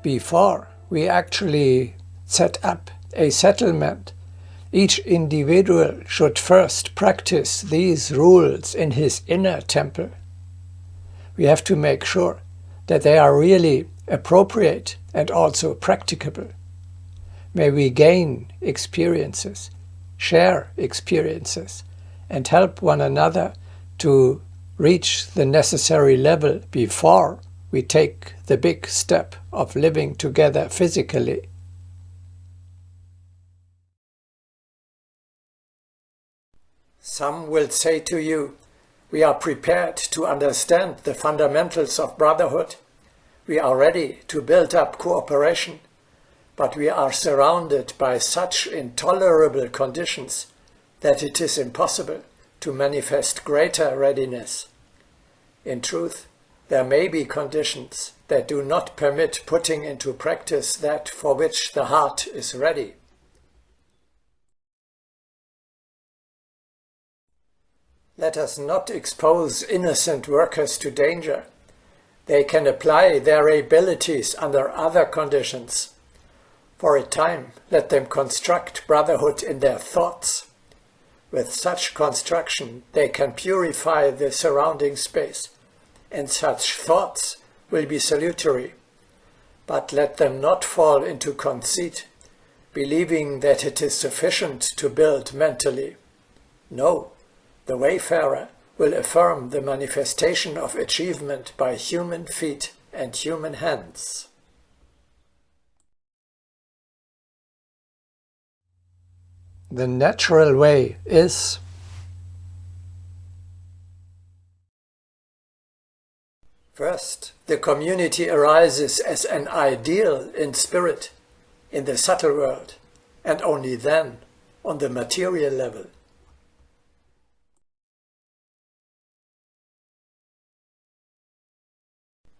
before we actually set up a settlement, each individual should first practice these rules in his inner temple. We have to make sure that they are really appropriate and also practicable. May we gain experiences, share experiences, and help one another to reach the necessary level before we take the big step of living together physically. Some will say to you, we are prepared to understand the fundamentals of brotherhood. We are ready to build up cooperation, but we are surrounded by such intolerable conditions that it is impossible to manifest greater readiness. In truth, there may be conditions that do not permit putting into practice that for which the heart is ready. Let us not expose innocent workers to danger. They can apply their abilities under other conditions. For a time, let them construct brotherhood in their thoughts. With such construction, they can purify the surrounding space, and such thoughts will be salutary. But let them not fall into conceit, believing that it is sufficient to build mentally. No, the wayfarer will affirm the manifestation of achievement by human feet and human hands. The natural way is first, the community arises as an ideal in spirit, in the subtle world, and only then on the material level.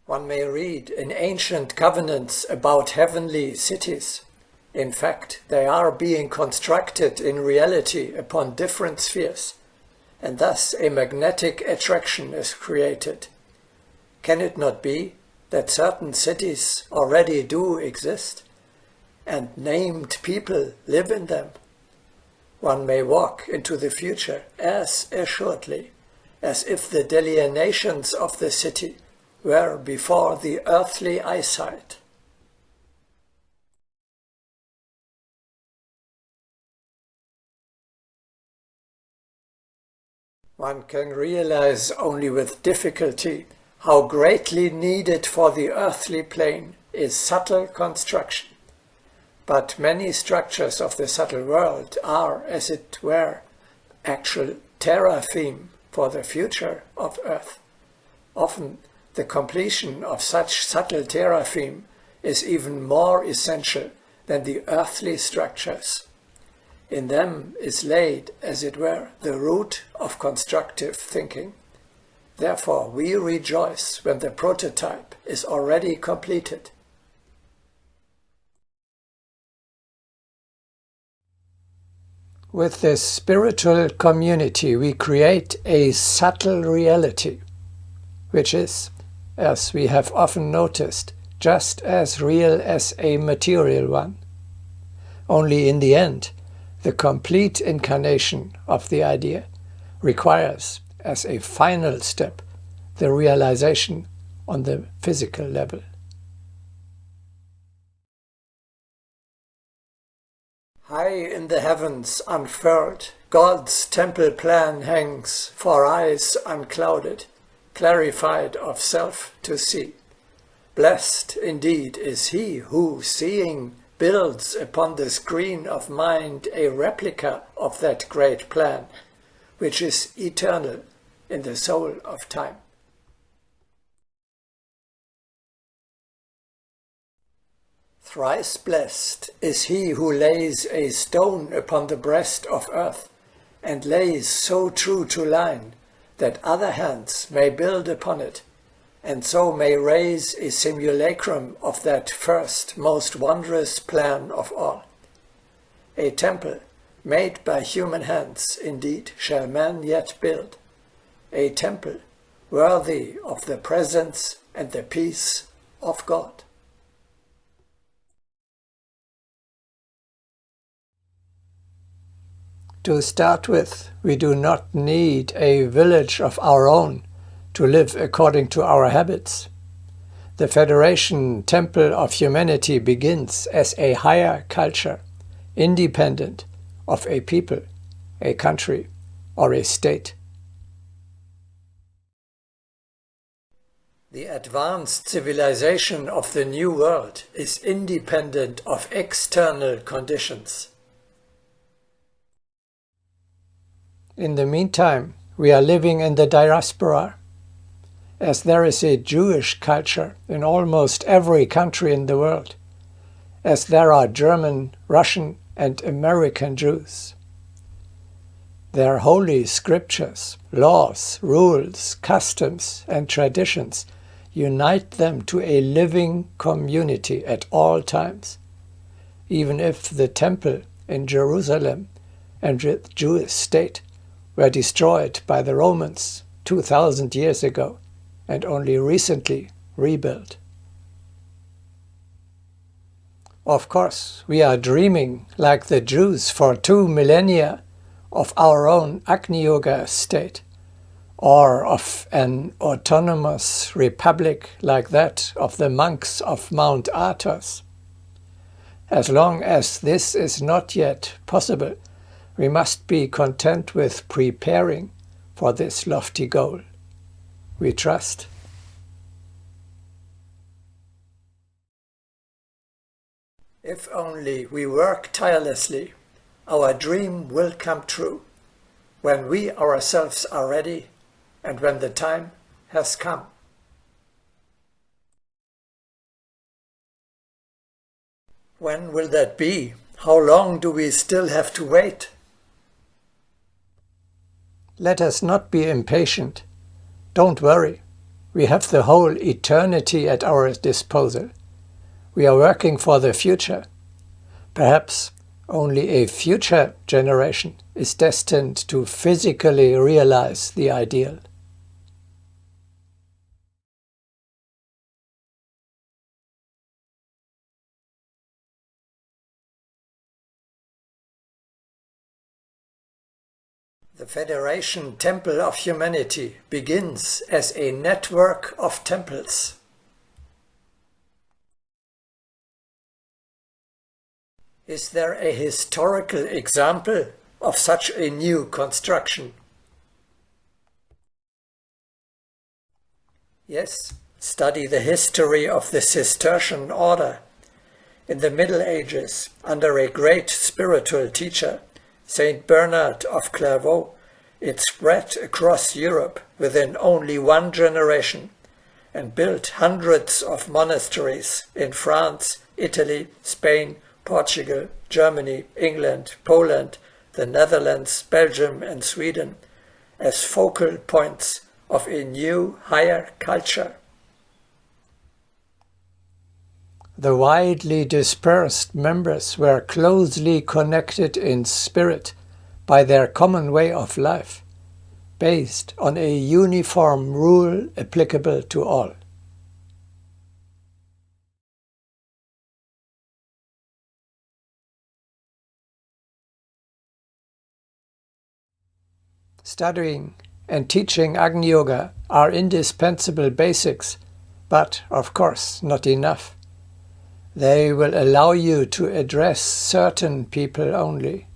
One may read in ancient covenants about heavenly cities. In fact, they are being constructed in reality upon different spheres, and thus a magnetic attraction is created. Can it not be that certain cities already do exist, and named people live in them? One may walk into the future as assuredly as if the delineations of the city were before the earthly eyesight. One can realize only with difficulty how greatly needed for the earthly plane is subtle construction. But many structures of the subtle world are, as it were, actual terraphim for the future of Earth. Often, the completion of such subtle terraphim is even more essential than the earthly structures. In them is laid, as it were, the root of constructive thinking. Therefore, we rejoice when the prototype is already completed. With this spiritual community, we create a subtle reality, which is, as we have often noticed, just as real as a material one. Only in the end, the complete incarnation of the idea requires, as a final step, the realization on the physical level. High in the heavens unfurled, God's temple plan hangs for eyes unclouded, clarified of self to see. Blessed indeed is he who, seeing, builds upon the screen of mind a replica of that great plan, which is eternal in the soul of time. Thrice blessed is he who lays a stone upon the breast of earth, and lays so true to line that other hands may build upon it, and so may raise a simulacrum of that first, most wondrous plan of all. A temple made by human hands, indeed, shall man yet build, a temple worthy of the presence and the peace of God. To start with, we do not need a village of our own to live according to our habits. The Federation Temple of Humanity begins as a higher culture, independent of a people, a country, or a state. The advanced civilization of the New World is independent of external conditions. In the meantime, we are living in the diaspora. As there is a Jewish culture in almost every country in the world, as there are German, Russian, and American Jews. Their holy scriptures, laws, rules, customs, and traditions unite them to a living community at all times, even if the temple in Jerusalem and the Jewish state were destroyed by the Romans 2000 years ago and only recently rebuilt. Of course, we are dreaming, like the Jews for 2 millennia, of our own Agni Yoga state, or of an autonomous republic like that of the monks of Mount Athos. As long as this is not yet possible, we must be content with preparing for this lofty goal. We trust. If only we work tirelessly, our dream will come true, when we ourselves are ready and when the time has come. When will that be? How long do we still have to wait? Let us not be impatient. Don't worry. We have the whole eternity at our disposal. We are working for the future. Perhaps only a future generation is destined to physically realize the ideal. The Federation Temple of Humanity begins as a network of temples. Is there a historical example of such a new construction? Yes, study the history of the Cistercian order. In the Middle Ages, under a great spiritual teacher, Saint Bernard of Clairvaux, it spread across Europe within only one generation and built hundreds of monasteries in France, Italy, Spain, Portugal, Germany, England, Poland, the Netherlands, Belgium and Sweden as focal points of a new higher culture. The widely dispersed members were closely connected in spirit by their common way of life, based on a uniform rule applicable to all. Studying and teaching Agni Yoga are indispensable basics, but of course not enough. They will allow you to address certain people only.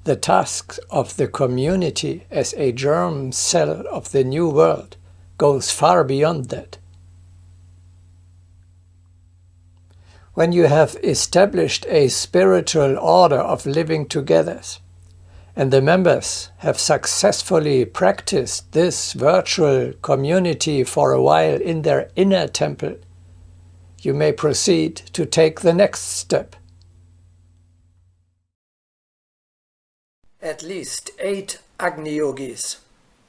The task of the community as a germ cell of the new world goes far beyond that. When you have established a spiritual order of living together, and the members have successfully practiced this virtual community for a while in their inner temple, you may proceed to take the next step. At least 8 Agni Yogis,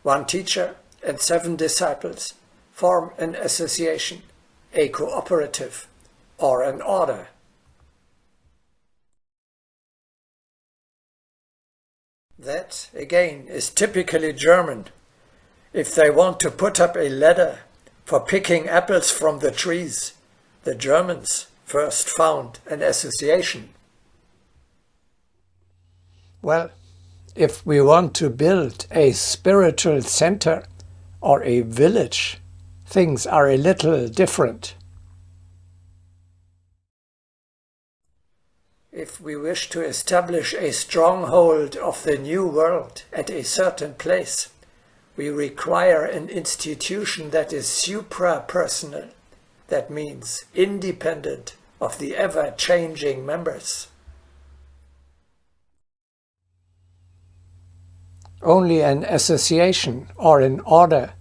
1 teacher and 7 disciples, form an association, a cooperative, or an order. That, again, is typically German. If they want to put up a ladder for picking apples from the trees, the Germans first found an association. Well, if we want to build a spiritual center or a village, things are a little different. If we wish to establish a stronghold of the new world at a certain place, we require an institution that is supra-personal, that means independent of the ever-changing members. Only an association or an order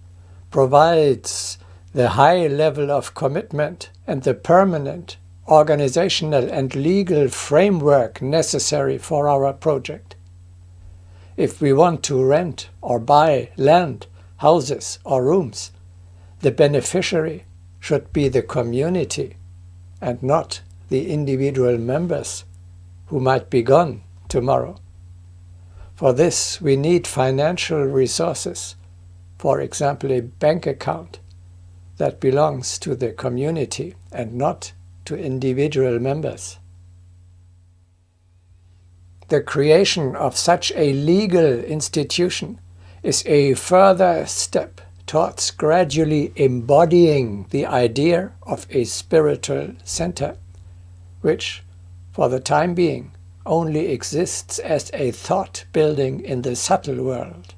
provides the high level of commitment and the permanent organizational and legal framework necessary for our project. If we want to rent or buy land, houses or rooms, the beneficiary should be the community and not the individual members who might be gone tomorrow. For this we need financial resources, for example a bank account that belongs to the community and not to individual members. The creation of such a legal institution is a further step towards gradually embodying the idea of a spiritual center, which, for the time being, only exists as a thought building in the subtle world.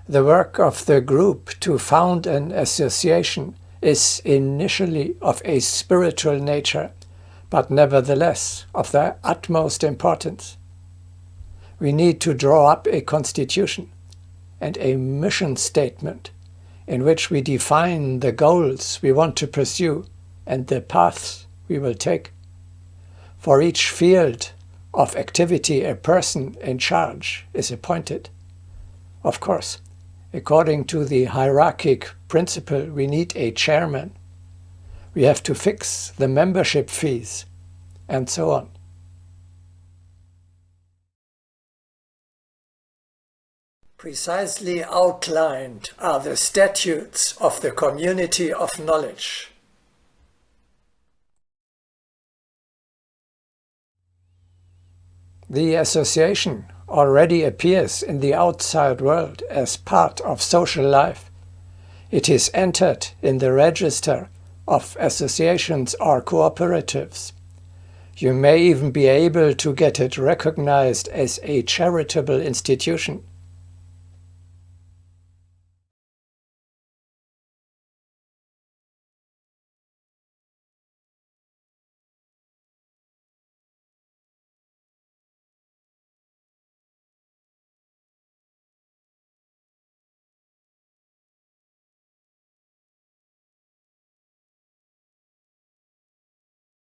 The work of the group to found an association is initially of a spiritual nature, but nevertheless of the utmost importance. We need to draw up a constitution and a mission statement in which we define the goals we want to pursue and the paths we will take. For each field of activity a person in charge is appointed. Of course, according to the hierarchic principle, we need a chairman. We have to fix the membership fees, and so on. Precisely outlined are the statutes of the community of knowledge. The association already appears in the outside world as part of social life. It is entered in the register of associations or cooperatives. You may even be able to get it recognized as a charitable institution